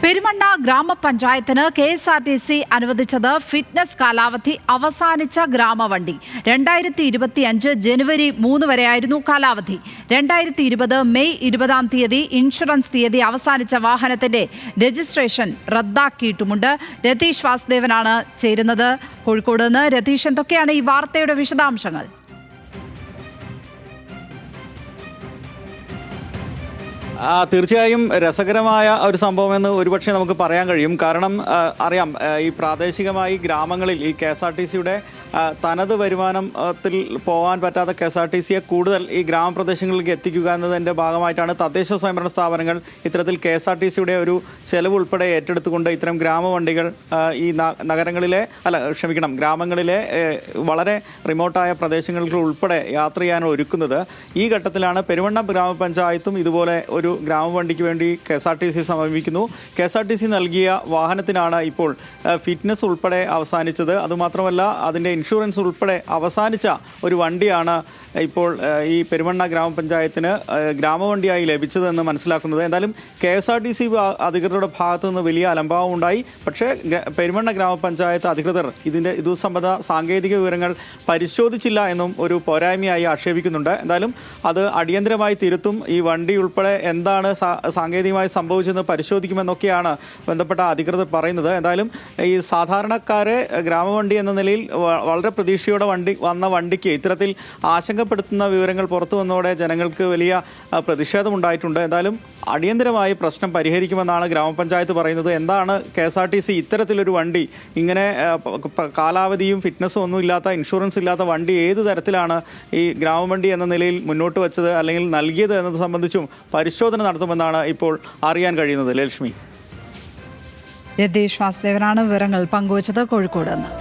Perumanna ഗ്രാമപഞ്ചായത്തിന് KSRTC അനുവദിച്ചത് fitness കാലാവധി അവസാനിച്ച ഗ്രാമവണ്ടി. 2025 ജനുവരി 3 വരെയായിരുന്നു കാലാവധി. 2020 മെയ് 20-ാം തീയതി ഇൻഷുറൻസ് തീയതി അവസാനിച്ച വാഹനത്തിന്റെ രജിസ്ട്രേഷൻ റദ്ദാക്കിയിട്ടുമുണ്ട്. രതീഷ് വാസുദേവനാണ് ചേരുന്നത് കോഴിക്കോട് നിന്ന്. രതീഷ്, എന്തൊക്കെയാണ് ഈ വാർത്തയുടെ വിശദാംശങ്ങൾ? തീർച്ചയായും രസകരമായ ഒരു സംഭവമെന്ന് ഒരുപക്ഷെ നമുക്ക് പറയാൻ കഴിയും. കാരണം അറിയാം, ഈ പ്രാദേശികമായി ഗ്രാമങ്ങളിൽ ഈ KSRTCയുടെ തനത് വരുമാനത്തിൽ പോകാൻ പറ്റാത്ത KSRTCയെ കൂടുതൽ ഈ ഗ്രാമപ്രദേശങ്ങളിലേക്ക് എത്തിക്കുക എന്നതിൻ്റെ ഭാഗമായിട്ടാണ് തദ്ദേശ സ്വയംഭരണ സ്ഥാപനങ്ങൾ ഇത്തരത്തിൽ KSRTCയുടെ ഒരു ചെലവ് ഉൾപ്പെടെ ഏറ്റെടുത്തുകൊണ്ട് ഇത്തരം ഗ്രാമവണ്ടികൾ ഈ ഗ്രാമങ്ങളിലെ വളരെ റിമോട്ടായ പ്രദേശങ്ങൾക്ക് ഉൾപ്പെടെ യാത്ര ചെയ്യാൻ ഒരുക്കുന്നത്. ഈ ഘട്ടത്തിലാണ് പെരുമണ്ണ ഗ്രാമപഞ്ചായത്തും ഇതുപോലെ ഒരു ഗ്രാമവണ്ടിക്ക് വേണ്ടി KSRTC സമീപിക്കുന്നു. KSRTC നൽകിയ വാഹനത്തിനാണ് ഇപ്പോൾ ഫിറ്റ്നസ് ഉൾപ്പെടെ അവസാനിച്ചത്. അതുമാത്രമല്ല, അതിൻ്റെ ഇൻഷുറൻസ് ഉൾപ്പെടെ അവസാനിച്ച ഒരു വണ്ടിയാണ് ഇപ്പോൾ ഈ പെരുമണ്ണ ഗ്രാമപഞ്ചായത്തിന് ഗ്രാമവണ്ടിയായി ലഭിച്ചതെന്ന് മനസ്സിലാക്കുന്നത്. എന്തായാലും KSRTC അധികൃതരുടെ ഭാഗത്തു നിന്ന് വലിയ അലംഭാവം ഉണ്ടായി. പക്ഷേ പെരുമണ്ണ ഗ്രാമപഞ്ചായത്ത് അധികൃതർ ഇതു സംബന്ധ സാങ്കേതിക വിവരങ്ങൾ പരിശോധിച്ചില്ല എന്നും ഒരു പോരായ്മയായി ആക്ഷേപിക്കുന്നുണ്ട്. എന്തായാലും അത് അടിയന്തരമായി തിരുത്തും. ഈ വണ്ടി ഉൾപ്പെടെ എന്താണ് സാങ്കേതികമായി സംഭവിച്ചതെന്ന് പരിശോധിക്കുമെന്നൊക്കെയാണ് ബന്ധപ്പെട്ട അധികൃതർ പറയുന്നത്. എന്തായാലും ഈ സാധാരണക്കാരെ ഗ്രാമവണ്ടി എന്ന നിലയിൽ വളരെ പ്രതീക്ഷയോടെ വന്ന വണ്ടിക്ക് ഇത്തരത്തിൽ ആശങ്കപ്പെടുത്തുന്ന വിവരങ്ങൾ പുറത്തു വന്നതോടെ ജനങ്ങൾക്ക് വലിയ പ്രതിഷേധമുണ്ടായിട്ടുണ്ട്. എന്തായാലും അടിയന്തരമായി പ്രശ്നം പരിഹരിക്കുമെന്നാണ് ഗ്രാമപഞ്ചായത്ത് പറയുന്നത്. എന്താണ് KSRTC ഇത്തരത്തിലൊരു വണ്ടി, ഇങ്ങനെ കാലാവധിയും ഫിറ്റ്നസ്സും ഒന്നും ഇല്ലാത്ത, ഇൻഷുറൻസ് ഇല്ലാത്ത വണ്ടി ഏത് തരത്തിലാണ് ഈ ഗ്രാമവണ്ടി എന്ന നിലയിൽ മുന്നോട്ട് വെച്ചത് അല്ലെങ്കിൽ നൽകിയത് എന്നത് സംബന്ധിച്ചും പരിശോധന നടത്തുമെന്നാണ് ഇപ്പോൾ അറിയാൻ കഴിയുന്നത്. ലക്ഷ്മി. രതീഷ് വാസുദേവനാണ് വിവരങ്ങൾ പങ്കുവച്ചത് കോഴിക്കോട് നിന്ന്.